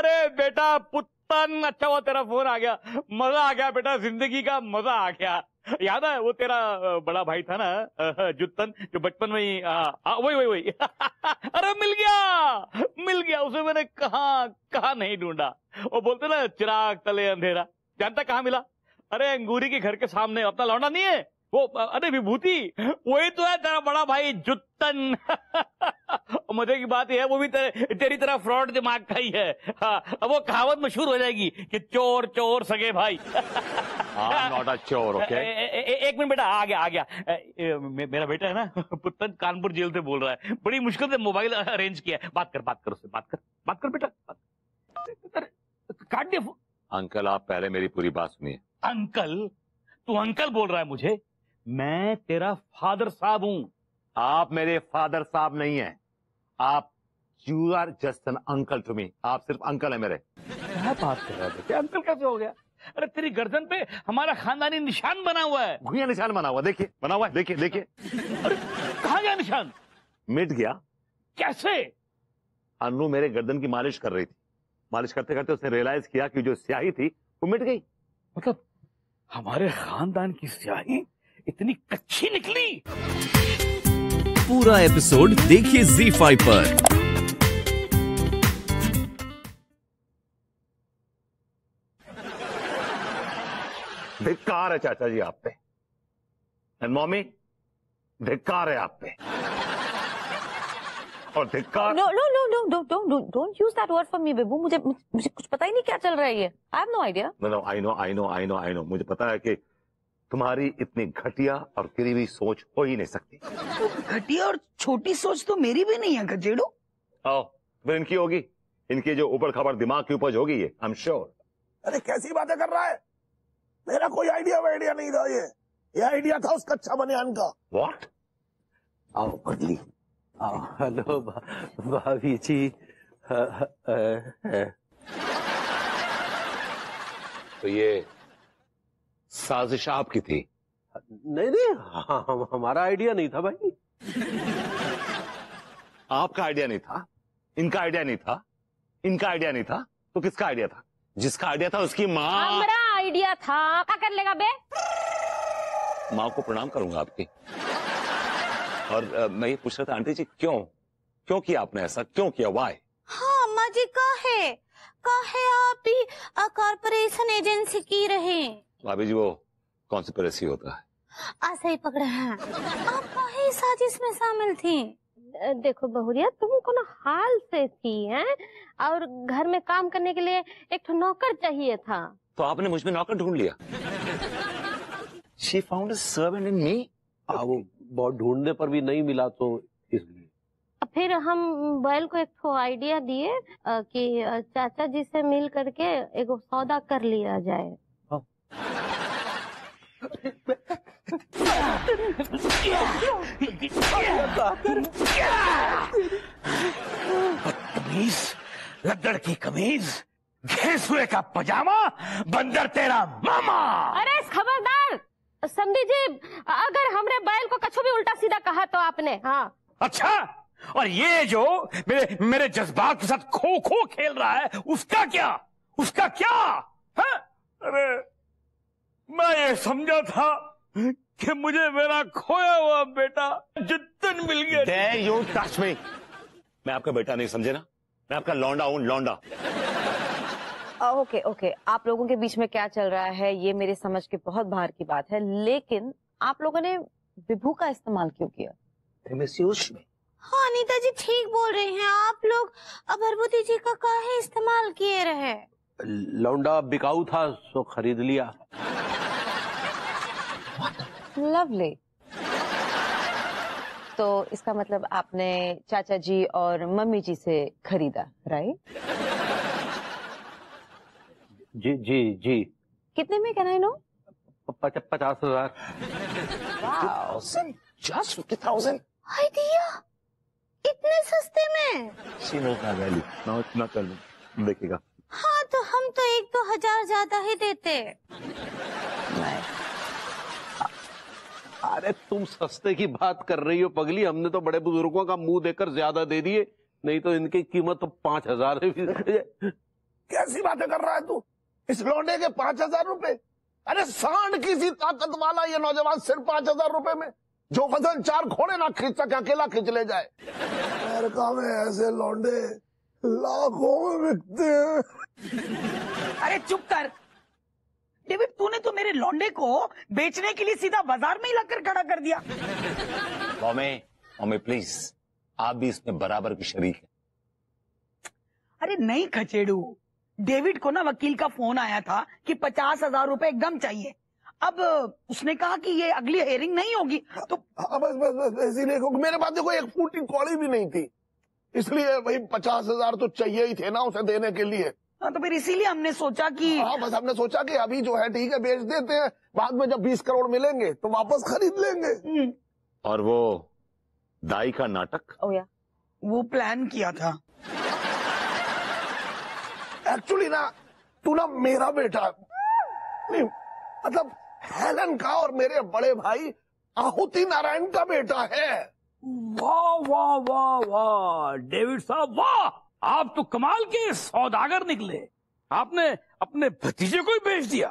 अरे बेटा पुत्तन, अच्छा हुआ तेरा फोन आ गया, मजा आ गया बेटा, जिंदगी का मजा आ गया। याद है वो तेरा बड़ा भाई था ना जुत्तन, जो बचपन में ही वही वही वही अरे मिल गया उसे मैंने कहा नहीं ढूंढा। वो बोलते ना चिराग तले अंधेरा, जानता कहाँ मिला? अरे अंगूरी के घर के सामने, अपना लौंडा नहीं है वो, अरे विभूति, वही तो है तेरा बड़ा भाई जुत्तन मजे की बात है वो भी तेरी तरह फ्रॉड दिमाग का ही है। अब वो कहावत मशहूर हो जाएगी कि चोर चोर सगे भाई नॉट अ चोर, ओके? एक मिनट बेटा, आ गया मेरा बेटा है ना पुत्तन, कानपुर जेल से बोल रहा है, बड़ी मुश्किल से मोबाइल अरेंज किया है। बात कर उससे, बात कर बेटा, काट दिया। अंकल आप पहले मेरी पूरी बात सुनिए। अंकल? तू अंकल बोल रहा है मुझे? मैं तेरा फादर साहब हूं। आप मेरे फादर साहब नहीं हैं, आप you are just an uncle to me. आप सिर्फ अंकल है मेरे। क्या बात कर रहा है बेटे, अंकल कैसे हो गया? अरे तेरी गर्दन पे हमारा खानदानी निशान बना हुआ है। घुइया निशान बना हुआ, देखिए बना हुआ है, देखिए। अरे कहाँ गया निशान? मिट गया। कैसे? अन्नू मेरे गर्दन की मालिश कर रही थी, मालिश करते करते उसने रियलाइज किया कि जो स्याही थी वो मिट गई। मतलब हमारे खानदान की स्याही इतनी कच्ची निकली? पूरा एपिसोड देखिए ZEE5 पर। धिक्कार है चाचा जी आप पे, एंड मॉमी धिक्कार है आप पे। और धिक्कार No, don't use that word for me, बेबू। मुझे कुछ पता ही नहीं क्या चल रहा है ये। I have no idea. No, I know। मुझे पता है कि तुम्हारी इतनी घटिया और गिरी हुई सोच हो ही नहीं सकती। तो घटिया और छोटी सोच तो मेरी भी नहीं है गजेड़ो। आओ, फिर इनकी होगी, इनकी जो ऊपर खबर दिमाग की उपज होगी ये, आई एम श्योर। अरे कैसी बातें कर रहा है? मेरा कोई आइडिया नहीं था ये आइडिया था उस कच्चा बनियान का। व्हाट? आओ पगली, आओ। हेलो भाभी जी। तो ये साजिश आपकी थी? नहीं, हमारा आइडिया नहीं था भाई। आपका आइडिया नहीं था, इनका आइडिया नहीं था, इनका आइडिया नहीं था, तो किसका आइडिया था? जिसका आइडिया था उसकी माँ। हमारा आइडिया था। क्या कर लेगा बे? माँ को प्रणाम करूंगा आपकी। और मैं ये पूछ रहा था आंटी जी, क्यों किया आपने ऐसा, क्यों किया? वाई? हाँ अम्मा जी, काहे आप ही कॉर्पोरेशन एजेंसी की रहे? भाभी जी वो कॉन्स्पिरेसी होता है। ऐसा ही पकड़ा है। आप काहे साजिश में शामिल थी? देखो बहुरिया, तुम कोनो हाल से थी हैं, और घर में काम करने के लिए एक तो नौकर चाहिए था। तो आपने मुझ में नौकर ढूंढ लिया। She found a servant in me? वो बहुत ढूंढने पर भी नहीं मिला तो इसलिए। फिर हम बैल को एक तो आइडिया दिए कि चाचा जी से मिल करके एक सौदा कर लिया जाए। बदतमीज, लद्दड़ की कमीज, घेसुए का पजामा, बंदर तेरा मामा। अरे खबरदार समझी जी, अगर हमरे बैल को कछु भी उल्टा सीधा कहा तो आपने। हाँ अच्छा, और ये जो मेरे जज्बात के साथ खो खो खेल रहा है, उसका क्या? हाँ? अरे मैं ये समझा था कि मुझे मेरा खोया हुआ बेटा जुत्तन मिल गया। Dare you touch me? मैं आपका बेटा नहीं, समझे ना? मैं आपका लौंडा हूँ, लौंडा। ओके, आप लोगों के बीच में क्या चल रहा है ये मेरे समझ के बहुत बाहर की बात है, लेकिन आप लोगों ने विभू का इस्तेमाल क्यों किया? हाँ अनीता जी ठीक बोल रहे हैं। आप लोग अभरभूति जी का काहे इस्तेमाल किए रहे? लौंडा बिकाऊ था सो खरीद लिया। लवली। तो इसका मतलब आपने चाचा जी और मम्मी जी से खरीदा, राइट? जी। कितने में, can I know? 50,000। Just 50,000? Idea इतने सस्ते में? She knows my value. Now it's not value. देखिएगा। हाँ तो हम तो 1-2 हजार ज्यादा ही देते। अरे तुम सस्ते की बात कर रही हो पगली, हमने तो बड़े बुजुर्गों का मुंह देखकर ज्यादा दे दिए, नहीं तो इनकी कीमत तो 5,000 है। कैसी बातें कर रहा है तू? इस लौंडे के 5,000 रुपए? अरे सांड की सी ताकत वाला ये नौजवान सिर्फ 5,000 रुपए में जो वजन 4 घोड़े ना खींच सके अकेला खींच ले जाए। अमेरिका में ऐसे लौंडे लाखों में बिकते हैं। अरे चुप कर डेविड, तूने तो मेरे लौंडे को बेचने के लिए सीधा बाजार में ही लाकर खड़ा कर दिया। मम्मी प्लीज, आप भी इसमें बराबर की शरीक है। अरे नहीं खचेड़ू, डेविड को ना वकील का फोन आया था कि 50,000 रुपए एकदम चाहिए। अब उसने कहा कि ये अगली हेयरिंग नहीं होगी तो बस इसीलिए, क्योंकि मेरे पास देखो एक फूटी कौड़ी भी नहीं थी, इसलिए भाई 50,000 तो चाहिए ही थे ना उसे देने के लिए। हाँ, तो फिर इसीलिए हमने सोचा कि हाँ, बस हमने सोचा कि अभी जो है ठीक है बेच देते हैं, बाद में जब 20 करोड़ मिलेंगे तो वापस खरीद लेंगे। और वो दाई का नाटक? वो प्लान किया था। एक्चुअली ना तू ना मेरा बेटा नहीं, मतलब हेलन का और मेरे बड़े भाई आहुति नारायण का बेटा है। वाह वाह वाह वाह डेविड साहब, वाह! आप तो कमाल के सौदागर निकले। आपने अपने भतीजे को ही बेच दिया।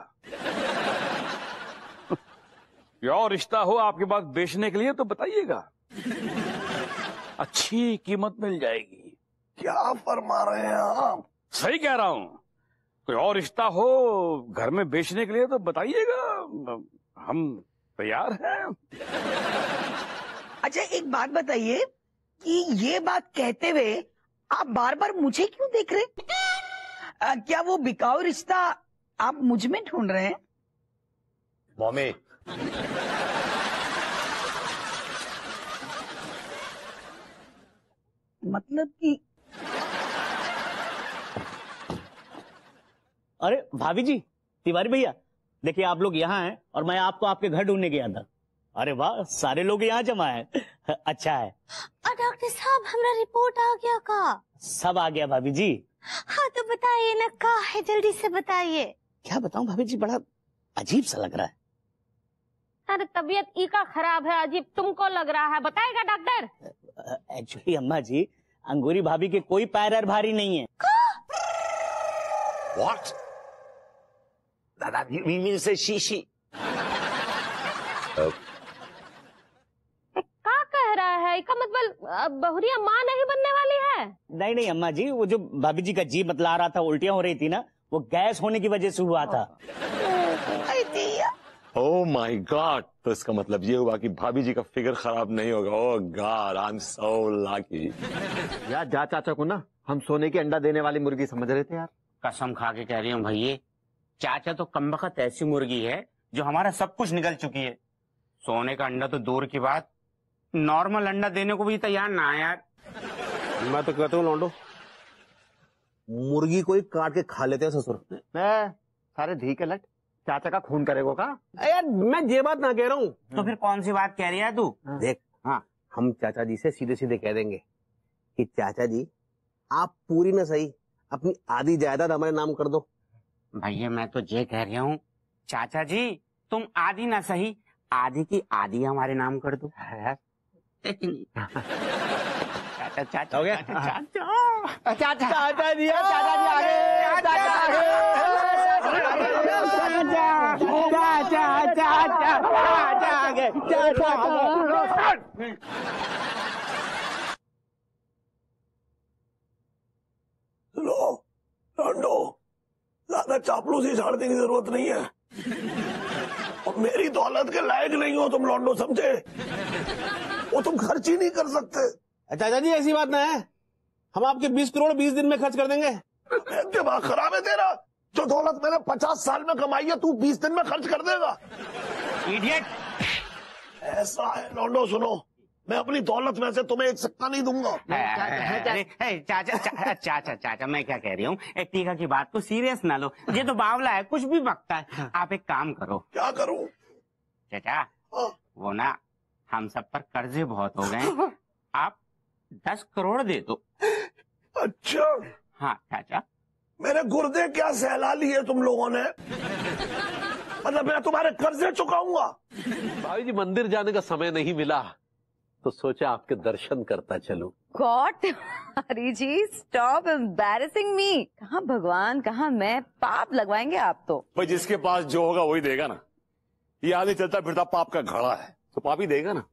या रिश्ता हो आपके पास बेचने के लिए तो बताइएगा, अच्छी कीमत मिल जाएगी। क्या फरमा रहे हैं आप? सही कह रहा हूं। कोई और रिश्ता हो घर में बेचने के लिए तो बताइएगा, हम तैयार हैं। अच्छा एक बात बताइए कि ये बात कहते हुए आप बार बार मुझे क्यों देख रहे? क्या वो बिकाऊ रिश्ता आप मुझ में ढूंढ रहे हैं? मम्मी, मतलब कि अरे भाभी जी, तिवारी भैया, देखिए आप लोग यहाँ हैं और मैं आपको आपके घर ढूंढने गया था। अरे वाह, सारे लोग यहाँ जमा हैं। अच्छा है। डॉक्टर साहब, हमारा रिपोर्ट आ गया का? सब आ गया भाभी जी। हाँ तो बताइए ना, का है, जल्दी से बताइए। क्या बताऊं भाभी जी, बड़ा अजीब सा लग रहा है। अरे तबीयत ई का खराब है, अजीब तुमको लग रहा है, बताएगा डॉक्टर? एक्चुअली अम्मा जी, अंगूरी भाभी के कोई पैर और भारी नहीं है। व्हाट? दादाजी मीन से शीशी। क्या कह रहा है? इसका मतलब बहुरिया माँ नहीं बनने वाली है? नहीं नहीं अम्मा जी, वो जो भाभी जी का जी बतला रहा था, उल्टियां हो रही थी ना, वो गैस होने की वजह से हुआ था। ओह माय गॉड, तो इसका मतलब ये हुआ कि भाभी जी का फिगर खराब नहीं होगा। Oh god, I am so lucky. यार जा चाचा को ना हम सोने के अंडा देने वाली मुर्गी समझ रहे थे यार। कसम खा के कह रही हूँ भैया, चाचा तो कमबख्त ऐसी मुर्गी है जो हमारा सब कुछ निकल चुकी है। सोने का अंडा तो दूर की बात, नॉर्मल अंडा देने को भी तैयार ना है यार। मैं तो कहता हूँ लौंडो, मुर्गी को ही काट के खा लेते हैं ससुर। सारे धी के लट चाचा का खून करेगो का? यार मैं ये बात ना कह रहा हूँ। तो फिर कौन सी बात कह रही है तू? देख, हाँ हम चाचा जी से सीधे सीधे कह देंगे कि चाचा जी आप पूरी ना सही अपनी आधी जायदाद हमारे नाम कर दो। भैया मैं तो ये कह रही हूँ, चाचा जी तुम आधी ना सही आधी की आधी हमारे नाम कर दो। चाचा चाचा हो गया? चाचा चाचा चाचा जी आ गए। लौंडो, ज्यादा चापलूसी झाड़ने की जरूरत नहीं है और मेरी दौलत के लायक नहीं हो तुम लौंडो, समझे? वो तुम खर्च ही नहीं कर सकते। चाचा जी ऐसी बात ना है, हम आपके 20 करोड़ 20 दिन में खर्च कर देंगे। दिमाग खराब है तेरा? जो दौलत मैंने 50 साल में कमाई है तू 20 दिन में खर्च कर देगा? इडियट। ऐसा है लौंडो, सुनो, मैं अपनी दौलत में से तुम्हें एक सिक्का नहीं दूंगा। चाचा चाचा चाचा मैं क्या कह रही हूँ, एक टीका की बात को सीरियस ना लो, ये तो बावला है, कुछ भी बकता है। आप एक काम करो। क्या करूं? चाचा वो ना हम सब पर कर्जे बहुत हो गए, आप 10 करोड़ दे दो। अच्छा हाँ चाचा। मेरे गुर्दे क्या सहला लिए तुम लोगों ने? मतलब मैं तुम्हारे कर्जे चुकाऊंगा? भाई जी मंदिर जाने का समय नहीं मिला, तो सोचा आपके दर्शन करता चलूं। गॉड हरी जी स्टॉप एम्बैरेसिंग मी। कहाँ भगवान कहाँ मैं, पाप लगवाएंगे आप तो। भाई जिसके पास जो होगा वही देगा ना। ये आदमी चलता फिरता पाप का घड़ा है तो पाप ही देगा ना।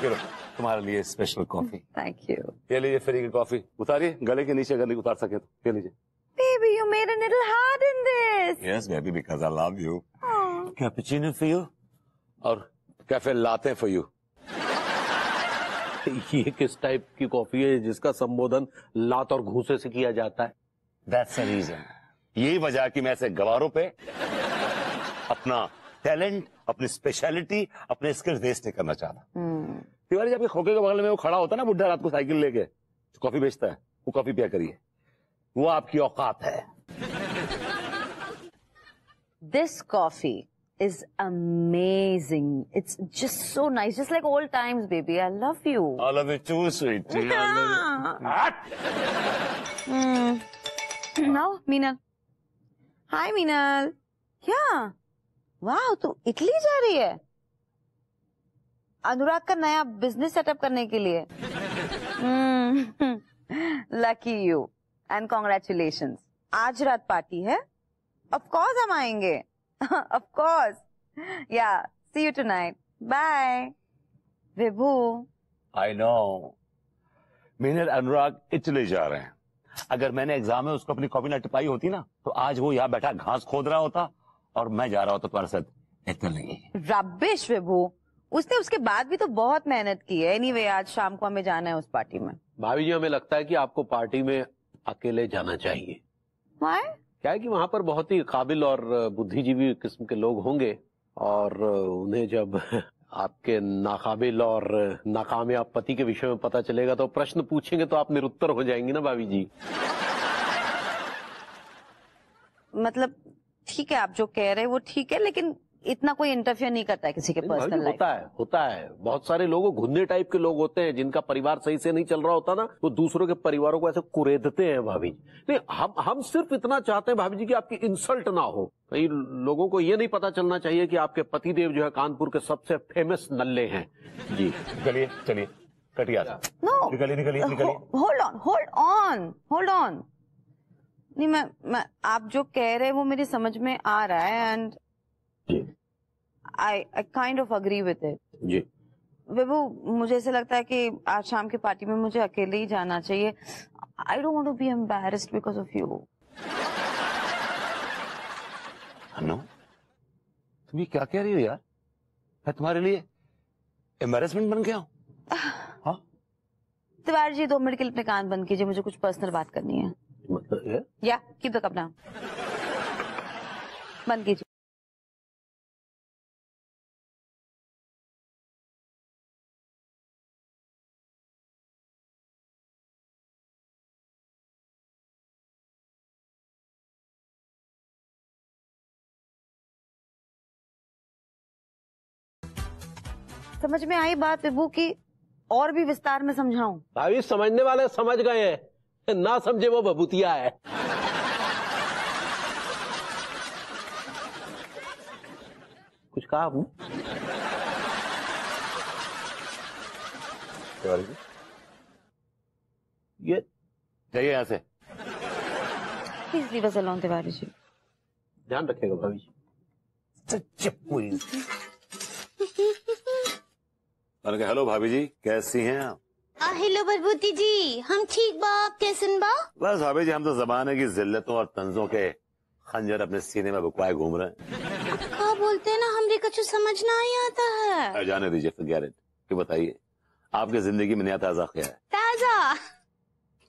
चलो तुम्हारे लिए स्पेशल कॉफी। Thank you. ये लीजिए फ्री की कॉफी। उतारिए गले के नीचे, अगर नहीं उतार सके तो ये लीजिए। Baby, you made a little heart in this. Yes, baby, because I love you. Cappuccino for you और कैफे लाते for you. ये किस टाइप की कॉफी है जिसका संबोधन लात और घूसे से किया जाता है? That's the reason. यही वजह है कि मैं ऐसे गवारों पे अपना टैलेंट, अपनी स्पेशलिटी, अपने स्किल्स वेस्ट नहीं करना चाहता। तिवारी जी, आपके खोखे के बगल में वो खड़ा होता है ना बुढ़ा, रात को साइकिल लेके जो कॉफी बेचता है, वो कॉफी पिया करिए, वो आपकी औकात है। This coffee is amazing. It's just so nice, just like old times, baby. I love you. I love you too, sweetie. Now, Meenal. Hi, Meenal. क्या? वाह, तू इटली जा रही है अनुराग का नया बिजनेस सेटअप करने के लिए। Lucky you and congratulations. आज रात पार्टी है। ऑफ कोर्स हम आएंगे। Of course. Yeah see you tonight. Bye Vibhu. I know. Meenal Anurag Italy जा रहे हैं। अगर मैंने एग्जाम में उसको अपनी कॉपी न टिपाई होती ना तो आज वो यहाँ बैठा घास खोद रहा होता और मैं जा रहा होता तुम्हारे साथ इटली। रबिश विभू, उसने उसके बाद भी तो बहुत मेहनत की है। एनीवे आज शाम को हमें जाना है उस पार्टी में। भाभी जी, हमें लगता है कि आपको पार्टी में अकेले जाना चाहिए। Why? क्या है कि वहां पर बहुत ही काबिल और बुद्धिजीवी किस्म के लोग होंगे और उन्हें जब आपके नाकाबिल और नाकामयाब पति के विषय में पता चलेगा तो प्रश्न पूछेंगे तो आप निरुत्तर हो जाएंगी ना भाभी जी। मतलब ठीक है, आप जो कह रहे हैं वो ठीक है, लेकिन इतना कोई इंटरफेयर नहीं करता है किसी के पर्सनल लाइफ। होता है बहुत सारे लोग घुन्ने टाइप के लोग होते हैं जिनका परिवार सही से नहीं चल रहा होता ना, वो दूसरों के परिवारों को ऐसे कुरेदते हैं भाभी जी। नहीं, हम सिर्फ इतना चाहते हैं भाभी जी कि आपकी इंसल्ट ना हो। कई लोगों को ये नहीं पता चलना चाहिए कि आपके पतिदेव जो है कानपुर के सबसे फेमस नल्ले हैं जी। चलिए चलिए कटिया नो, निकलिए होल्ड ऑन। नहीं, मैं आप जो कह रहे हैं वो मेरी समझ में आ रहा है and I kind of agree with it. जी विभू, मुझे ऐसा लगता है कि आज शाम की पार्टी में मुझे अकेले ही जाना चाहिए। I don't want to be embarrassed because of you. अनु, तुम ये क्या कह रही हो यार? मैं तुम्हारे लिए एम्बैरेसमेंट बन गया हूँ? हाँ? तिवारी जी 2 मिनट के लिए अपने कान बंद कीजिए, मुझे कुछ पर्सनल बात करनी है। मतलब या कीप द कप डाउन। बंद कीजिए। समझ में आई बात विभू की और भी विस्तार में समझाऊं? भाभी समझने वाले समझ गए हैं, ना समझे वो बबूतिया है। कुछ कहा आपने? ये जाइए यहाँ से। Please leave us alone Tiwari ji. ध्यान रखिएगा भाभी जी। हेलो भाभी जी, कैसी हैं आप? हेलो भरभूति जी, हम ठीक बा, आप कैसन बा? बस भाभी जी, हम तो जमाने की जिल्लतों और तंजों के खंजर अपने सीने में बुकवाए घूम रहे हैं। क्या बोलते हैं ना, हमरे कुछ समझ ना ही आता है। जाने दीजिए, फॉरगेट इट। ये बताइए, आपकी जिंदगी में नया ताजा क्या है? ताजा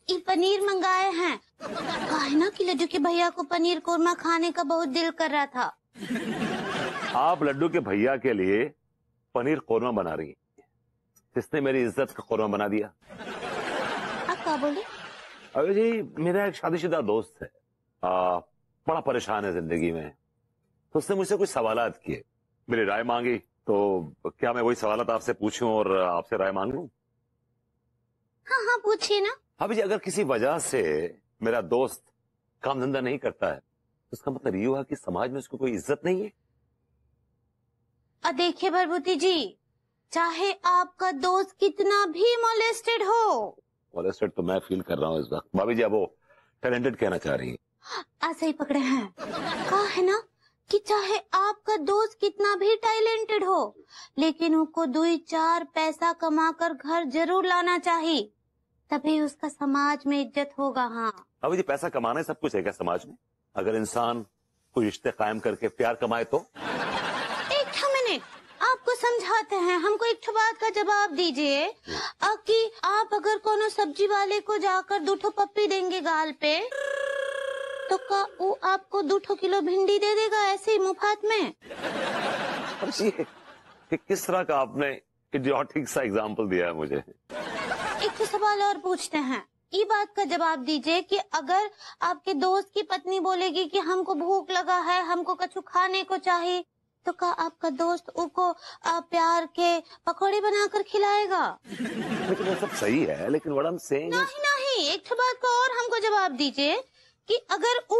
ये पनीर मंगाए हैं। काहे ना कि लड्डू के भैया को पनीर कोरमा खाने का बहुत दिल कर रहा था। आप लड्डू के भैया के लिए पनीर कोरमा बना रही हैं, जिसने मेरी इज्जत का कोरमा बना दिया। आप क्या बोले? अरे जी, मेरा एक शादीशुदा दोस्त है, बड़ा परेशान है जिंदगी में, तो उसने मुझसे कुछ सवालात किए, मेरी राय मांगी। तो क्या मैं वही सवालात आपसे पूछूं और आपसे राय मांग लूं? हाँ हाँ, पूछिए ना। अभी अगर किसी वजह से मेरा दोस्त काम धंधा नहीं करता है तो इसका मतलब ये हुआ कि समाज में उसको कोई इज्जत नहीं है। और देखिए भरभूति जी, चाहे आपका दोस्त कितना भी मोलेस्टेड हो। मोलेस्टेड तो मैं फील कर रहा हूँ इस वक्त। भाभी जी अब वो टैलेंटेड कहना चाह रही है। ऐसे ही पकड़े हैं। कहा है ना कि चाहे आपका दोस्त कितना भी टैलेंटेड हो, लेकिन उसको 2-4 पैसा कमा कर घर जरूर लाना चाहिए, तभी उसका समाज में इज्जत होगा। हाँ भाभी जी, पैसा कमाना ही सब कुछ है क्या समाज में? अगर इंसान कोई रिश्ते कायम करके प्यार कमाए तो? एक मिनट, आपको समझाते हैं। हमको एक बात का जवाब दीजिए कि आप अगर कोनो सब्जी वाले को जाकर 2 पप्पी देंगे गाल पे, तो क्या वो आपको 2 किलो भिंडी दे देगा ऐसे ही मुफ्त में? ये किस तरह का आपने इडियोटिक सा एग्जाम्पल दिया है मुझे। एक सवाल और पूछते हैं, ये बात का जवाब दीजिए कि अगर आपके दोस्त की पत्नी बोलेगी कि हमको भूख लगा है, हमको कछु खाने को चाहिए, तो क्या आपका दोस्त उसको प्यार के पकौड़े बनाकर खिलाएगा? लेकिन वो सब सही है, लेकिन what I'm saying नहीं, एक बात का और हमको जवाब दीजिए कि अगर वो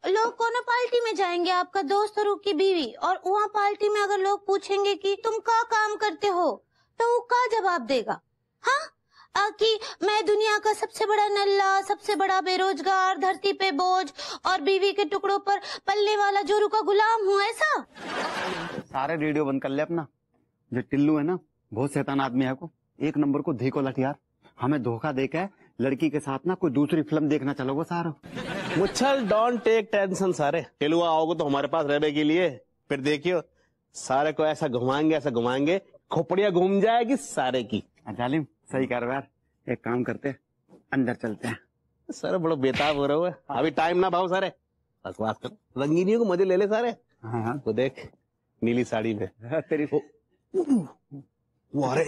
लोग कोनो पार्टी में जाएंगे, आपका दोस्त और उसकी बीवी, और वहाँ पार्टी में अगर लोग पूछेंगे कि तुम क्या काम करते हो, तो वो क्या जवाब देगा? हाँ, कि मैं दुनिया का सबसे बड़ा नल्ला, सबसे बड़ा बेरोजगार, धरती पे बोझ और बीवी के टुकड़ों पर पलने वाला जोरू का गुलाम हूँ, ऐसा? सारे रेडियो बंद कर ले अपना। जो टिल्लू है ना, बहुत शैतान आदमी है। को 1 नंबर को देखो लठियार, हमें धोखा देके लड़की के साथ ना कोई दूसरी फिल्म देखना चलोगे सारो। मुच्छल डोंट टेक टेंशन सारे। टिल्लू आओगे तो हमारे पास रहने के लिए, फिर देखियो सारे को ऐसा घुमाएंगे, खोपड़ियां घूम जाएगी सारे की। जालिम सही कह रहे हो यार, एक काम करते हैं, अंदर चलते हैं। सर बड़ा बेताब हो रहा है, अभी टाइम ना भाव सारे, बकवास कर। रंगीनियों को मजे ले ले सारे। हाँ तो देख नीली साड़ी में तेरी वो अरे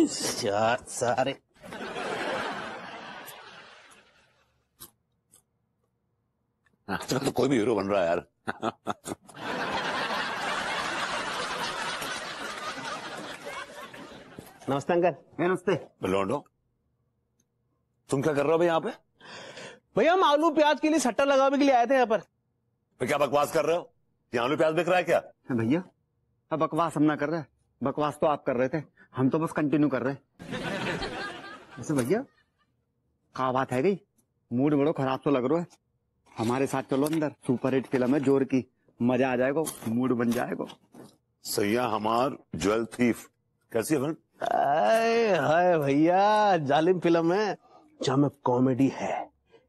सारे आजकल तो कोई भी हीरो बन रहा है यार। नमस्ते अंकल। नमस्ते। लौंडो, तुम क्या कर रहे हो भाई यहाँ पे? भैया हम आलू प्याज के लिए सट्टा लगाने के लिए आए थे यहाँ पर। फिर क्या बकवास कर रहे हो? यहाँ आलू प्याज बिक रहा है क्या? भैया अब बकवास हम ना कर रहे, बकवास तो आप कर रहे थे, हम तो बस कंटिन्यू कर रहे। वैसे भैया क्या बात है गई, मूड बड़ो खराब तो लग रहा है। हमारे साथ चलो अंदर, सुपरहिट फिल्म है जोर की, मजा आ जाएगा, मूड बन जाएगा। सैया हमार ज्वेल थीफ कैसी है? हाय भैया, जालिम फिल्म है जहाँ कॉमेडी है,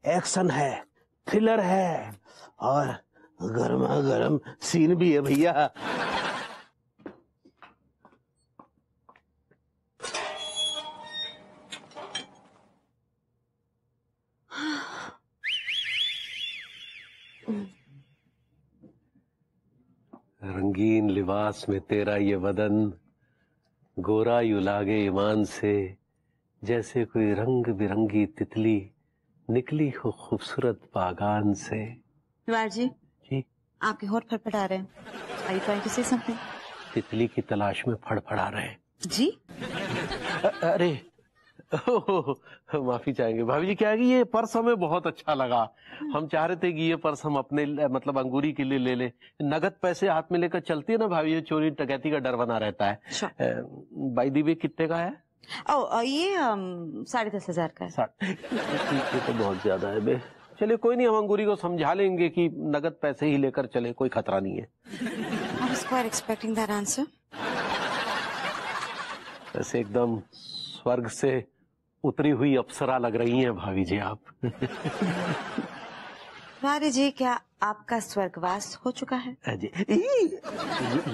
एक्शन है, थ्रिलर है और गर्मा गर्म सीन भी है भैया। रंगीन लिबास में तेरा ये बदन, गोरा यू लागे ईमान से, जैसे कोई रंग बिरंगी तितली निकली हो खूबसूरत बागान से। तिवारी जी, जी आपके होंठ फड़फड़ा रहे हैं। Are you trying to say something? तितली की तलाश में फड़फड़ा रहे हैं। जी अरे माफी चाहेंगे भाभी जी, क्या है कि ये पर्स हमें बहुत अच्छा लगा। हम चाह रहे थे कि ये पर्स हम अपने मतलब अंगूरी के लिए ले लें। नगद पैसे हाथ में लेकर चलती है ना भाभी, ये चोरी डकैती का डर बना रहता है। बाई दी वे कितने का है? ये 10,500 का है। ये तो बहुत ज्यादा है बे। चलिए कोई नहीं, हम अंगूरी को समझा लेंगे कि नगद पैसे ही लेकर चले, कोई खतरा नहीं है। I was quite expecting that answer. वैसे एकदम स्वर्ग से उतरी हुई अप्सरा लग रही हैं भाभी जी आप। तिवारी जी, क्या आपका स्वर्गवास हो चुका है? जी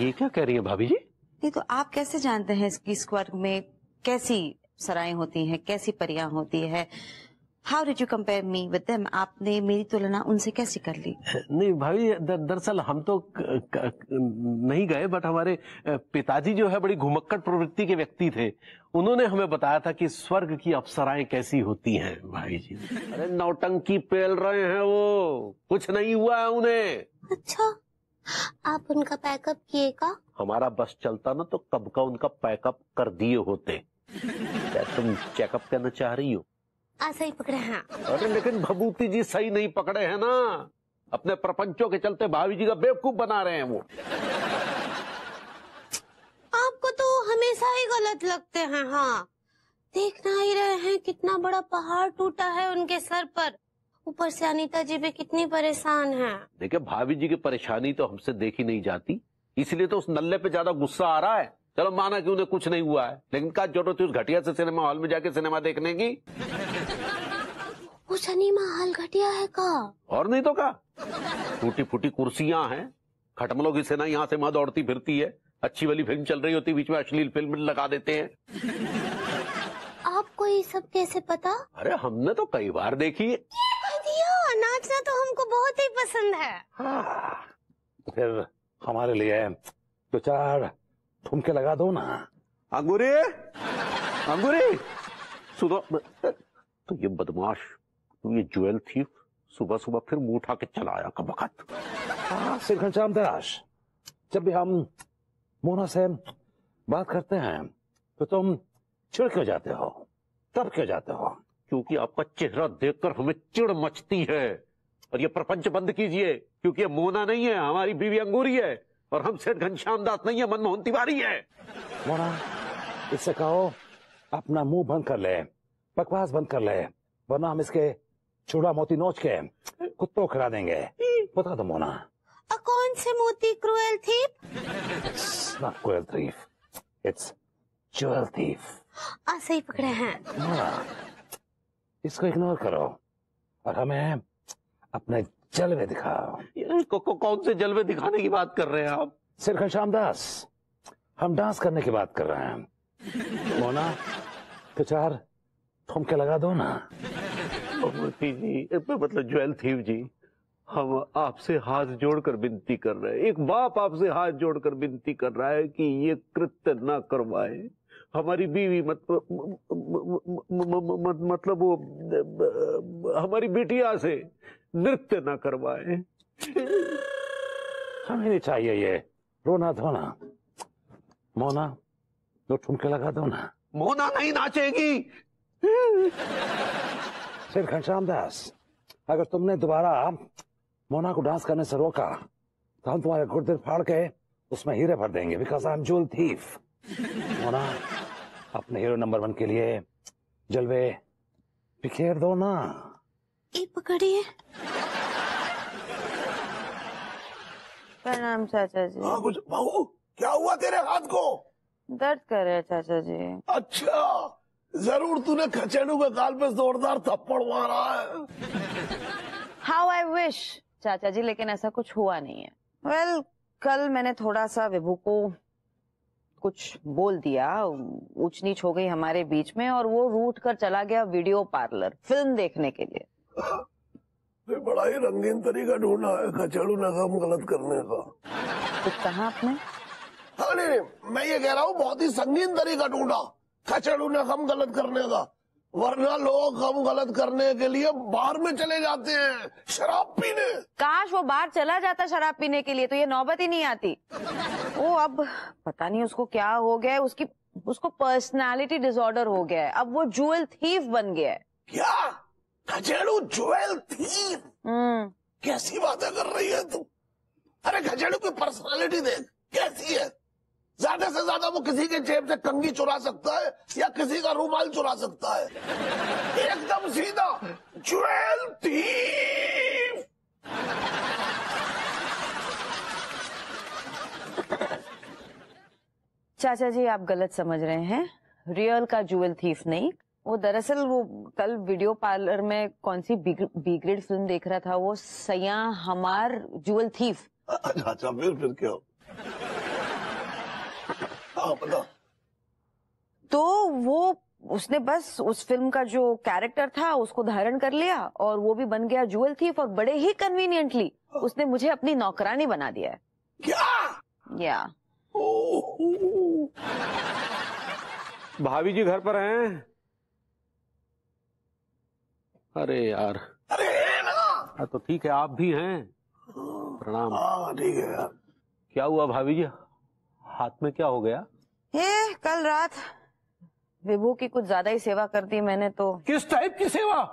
ये क्या कह रही है भाभी जी? नहीं तो आप कैसे जानते हैं कि स्वर्ग में कैसी सराएं होती हैं, कैसी परियां होती है? How did you compare me with them? आपने मेरी तुलना उनसे कैसे कर ली? नहीं भाभी, दरअसल हम तो नहीं गए, बट हमारे पिताजी जो है बड़ी घुमक्कड़ प्रवृत्ति के व्यक्ति थे। उन्होंने हमें बताया था कि स्वर्ग की अप्सराएं कैसी होती हैं भाई जी। अरे नौटंकी पेल रहे हैं वो, कुछ नहीं हुआ है उन्हें। अच्छा, आप उनका पैकअप किए का? हमारा बस चलता ना तो कब का उनका पैकअप कर दिए होते। क्या तुम चेकअप करना चाह रही हो? ऐसा ही पकड़े हैं। अरे लेकिन भभूति जी सही नहीं पकड़े हैं ना, अपने प्रपंचों के चलते भाभी जी का बेवकूफ बना रहे हैं वो। आपको तो हमें हमेशा ही गलत लगते हैं। हाँ, देखना ही रहे हैं कितना बड़ा पहाड़ टूटा है उनके सर पर, ऊपर से अनीता जी भी कितनी परेशान हैं। देखिए भाभी जी की परेशानी तो हमसे देखी नहीं जाती, इसलिए तो उस नल्ले पे ज्यादा गुस्सा आ रहा है। चलो माना कि उन्हें कुछ नहीं हुआ है, लेकिन क्या जरूरत है उस घटिया से सिनेमा हॉल में जाके सिनेमा देखने की? वो सिनेमा हॉल घटिया है का? और नहीं तो क्या, टूटी फूटी कुर्सियां हैं, खटमलों की सेना यहाँ से वहां दौड़ती फिरती है, अच्छी वाली फिल्म चल रही होती बीच में अश्लील फिल्म लगा देते हैं। आपको ये सब कैसे पता? अरे हमने तो कई बार देखी है। नाचना तो हमको बहुत ही पसंद है। तो फिर हमारे लिए तो 4 ठुमके लगा दो ना। अंगूरी, अंगूरी सुनो, तो ये बदमाश, तो ये ज्वेल थीफ सुबह सुबह फिर मुंह उठा के चला आया कब वक्त। श्री घनश्याम दास, जब भी हम मोना से बात करते हैं तो तुम चिढ़ क्यों जाते हो? तब क्यों जाते हो? क्योंकि आपका चेहरा देखकर हमें चिढ़ मचती है। और ये प्रपंच बंद कीजिए, क्योंकि ये मोना नहीं है, हमारी बीवी अंगूरी है, और हम सेठ घनश्याम दास नहीं है, मनमोहन तिवारी है। मोना, इससे कहो अपना मुंह बंद कर ले, बकवास बंद कर ले, वरना हम इसके चूड़ा मोती नोच के कुत्तों खिला देंगे। बता दो मोना। कौन से मोती? Cruel thief? It's not cruel thief, it's jewel thief। सही पकड़े हैं। मोना, इसको इग्नोर करो और हमें अपने जलवे दिखाओ। कौन से जलवे दिखाने की बात कर रहे हैं आप? श्री घनश्याम दास, हम डांस करने की बात कर रहे हैं। मोना, तो 4 ठुमके लगा दो ना। जी, मतलब ज्वेल थीफ जी, हम आपसे हाथ जोड़कर विनती कर रहे हैं, एक बाप आपसे हाथ जोड़कर विनती कर रहा है कि ये कृत्य न करवाए। हमारी बीवी मतलब वो हमारी बिटिया से नृत्य न करवाए। हमें नहीं चाहिए ये रोना धोना। मोना, 2 ठुमके लगा दो ना। मोना नहीं नाचेगी। श्री घनश्याम दास, अगर तुमने दोबारा मोना को डांस करने से रोका तो हम तुम्हारे गुर्दे फाड़ के उसमें हीरे भर देंगे, because I am jewel thief. Mona, अपने हीरो नंबर 1 के लिए जलवे बिखेर दो ना। ये पकड़िए। प्रणाम चाचा जी। हाँ कुछ बहू, क्या हुआ तेरे हाथ को? दर्द कर रहे हैं चाचा जी। अच्छा, जरूर तूने खचेड़ू के गाल पे जोरदार थप्पड़ मारा है। हाउ आई विश चाचा जी, लेकिन ऐसा कुछ हुआ नहीं है। वेल, कल मैंने थोड़ा सा विभू को कुछ बोल दिया, ऊंच नीच हो गई हमारे बीच में, और वो रूठ कर चला गया वीडियो पार्लर फिल्म देखने के लिए। बड़ा ही रंगीन तरीका ढूंढा है खचेड़ू ने काम गलत करने का। कुछ कहा आपने? हाँ नहीं, मैं ये कह रहा हूँ बहुत ही संगीन तरीका ढूंढा खचेड़ू ने काम गलत करने का, वरना लोग काम गलत करने के लिए बाहर में चले जाते हैं शराब पीने। काश वो बाहर चला जाता शराब पीने के लिए, तो ये नौबत ही नहीं आती। वो अब पता नहीं उसको क्या हो गया है, उसको पर्सनालिटी डिसऑर्डर हो गया है, अब वो ज्वेल थीफ बन गया है। क्या? Khachedu jewel thief? कैसी बातें कर रही है तू? अरे खचेड़ू की पर्सनालिटी देख कैसी है। ज्यादा से ज्यादा वो किसी के जेब से कंघी चुरा सकता है या किसी का रुमाल चुरा सकता है, एकदम सीधा ज्वेल थीफ। चाचा जी, आप गलत समझ रहे हैं। रियल का ज्वेल थीफ नहीं, वो दरअसल वो कल वीडियो पार्लर में कौन सी बी ग्रेड फिल्म देख रहा था, वो सैया हमार ज्वेल थीफ। अच्छा, फिर क्या? हाँ, बता। तो वो उसने बस उस फिल्म का जो कैरेक्टर था उसको धारण कर लिया और वो भी बन गया ज्वेल थीफ, और बड़े ही कन्वीनियंटली उसने मुझे अपनी नौकरानी बना दिया है। क्या? या भाभी जी घर पर हैं? अरे यार, अरे ना, तो ठीक है, आप भी हैं। प्रणाम। हाँ ठीक है यार। क्या हुआ भाभी जी, हाथ में क्या हो गया? ये कल रात विभू की कुछ ज्यादा ही सेवा कर दी मैंने। तो किस टाइप की सेवा?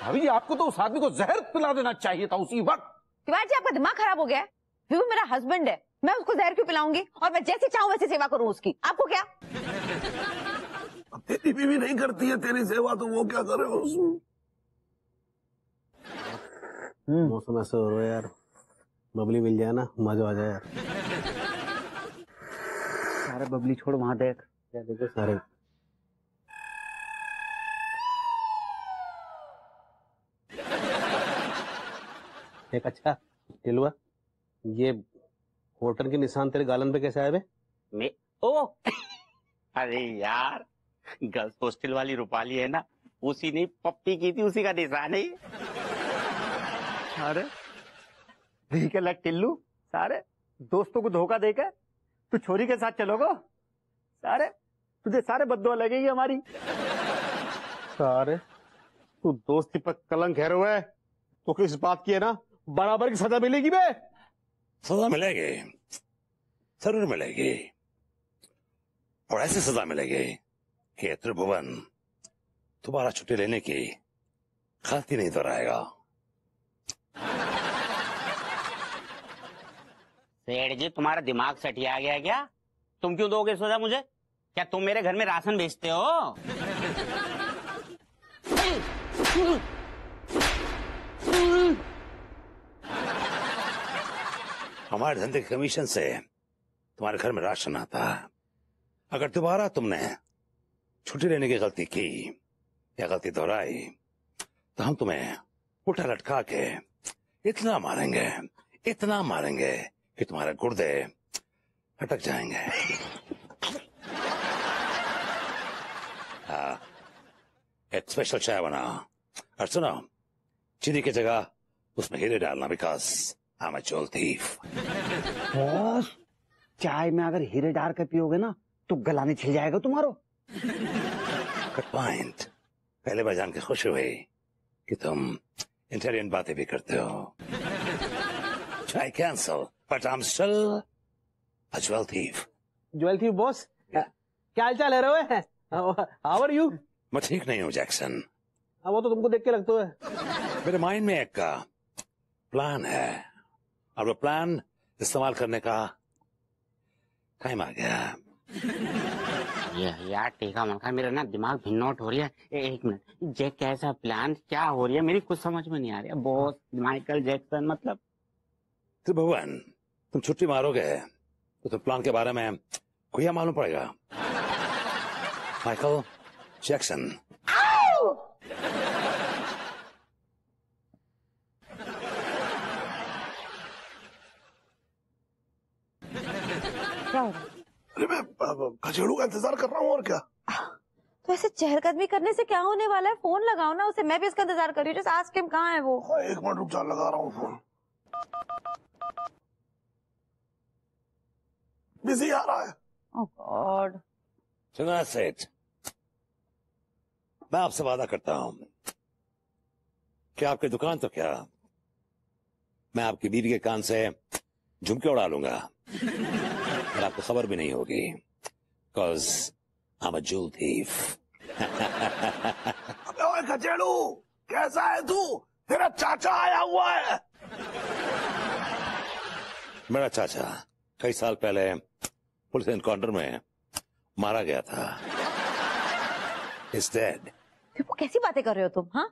भाभी जी, आपको तो उस आदमी को जहर पिला देना चाहिए था उसी वक्त। तिवारी जी, आपका दिमाग खराब हो गया है? विभू मेरा हस्बैंड है, मैं उसको जहर क्यों पिलाऊंगी? और मैं जैसे चाहूं वैसे सेवा करूं उसकी, आपको क्या? अब तेरी बीवी नहीं करती है तेरी सेवा तो वो क्या करे उसमें? मौसम ऐसा हो रहा है यार, बबली मिल जाए ना मजा आ जाए यार। सारे बबली छोड़, वहां देख। क्या देखो सारे। एक अच्छा टिलुआ, ये होटल के निशान तेरे गालन पे कैसे आए बे? मैं ओ अरे यार, गर्ल्स हॉस्टल वाली रूपाली है ना, उसी ने पप्पी की थी, उसी का निशान है। अरे ठीक है लग टिल्लू, सारे दोस्तों को धोखा देकर तू छोरी के साथ चलोगे, सारे तुझे सारे बद्दुआ लगेगी हमारी। सारे तू दोस्ती पर कलंक है हुए तो किस बात की है ना, बराबर की सजा मिलेगी बे। सजा मिलेगी, जरूर मिलेगी, और ऐसी सजा मिलेगी कि त्रिभुवन दोबारा छुट्टी लेने की गलती नहीं दोहराएगा। सेठ जी, तुम्हारा दिमाग सटिया गया क्या? तुम क्यों दोगे सजा मुझे? क्या तुम मेरे घर में राशन बेचते हो? हमारे धंधे के कमीशन से तुम्हारे घर में राशन आता है। अगर दोबारा तुमने छुट्टी लेने की गलती की या गलती दोहराई तो हम तुम्हें उठा लटका के इतना मारेंगे कि तुम्हारे गुर्दे अटक जाएंगे। एक स्पेशल चाय बना, और सुनो, चीनी की जगह उसमें हीरे डालना, because I am a jewel thief. Boss, चाय में अगर हीरे डाल के पियोगे ना तो गला नहीं छिल जाएगा तुम्हारो। Good point. पहले बार जान के खुशी हुई कि तुम इंटेलिजेंट बातें भी करते हो। चाय cancel, but I am still a jewel thief. Jewel thief boss, क्या हाल चाल है रे? How are you? मैं ठीक नहीं हूँ जैक्सन। वो तो तुमको देख के लगता है। मेरे माइंड में एक प्लान है, और वो प्लान इस्तेमाल करने का टाइम आ गया। यार टीका मनका, मेरा ना दिमाग भिन्नोट हो रही है। एक मिनट, जे कैसा प्लान, क्या हो रही है? मेरी कुछ समझ में नहीं आ रही है। बॉस, माइकल जैक्सन मतलब? त्रिभुवन, तुम छुट्टी मारोगे तो तुम प्लान के बारे में कोई मालूम पड़ेगा। Michael Jackson. अरे मैं खचेड़ू का इंतजार कर रहा हूँ, और क्या। तो ऐसे चहलकदमी करने से क्या होने वाला है? फोन लगाओ ना उसे, मैं भी उसका इंतजार कर रही हूँ। आस्क हिम कहाँ है वो। एक मिनट रुक जा, लगा रहा हूँ फोन। बिजी आ रहा है। ओह गॉड। सुना सेठ, मैं आपसे वादा करता हूं कि आपकी दुकान तो क्या, मैं आपकी बीवी के कान से झुमके उड़ा लूंगा और आपको खबर भी नहीं होगी, because I am a jewel thief. अबे ओए खचेड़ू, कैसा है तू? तेरा चाचा आया हुआ है। मेरा चाचा कई साल पहले पुलिस एनकाउंटर में मारा गया था। He's dead. वो कैसी बातें कर रहे हो तुम? हाँ,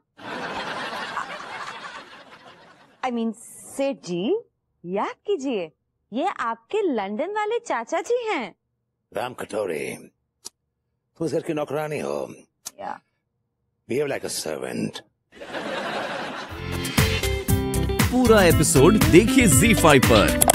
आई मीन सेठ जी, याद कीजिए, ये आपके लंदन वाले चाचा जी हैं। राम कटोरे, तुम इस घर की नौकरानी हो। Behave like a servant. पूरा एपिसोड देखिए ZEE5 पर।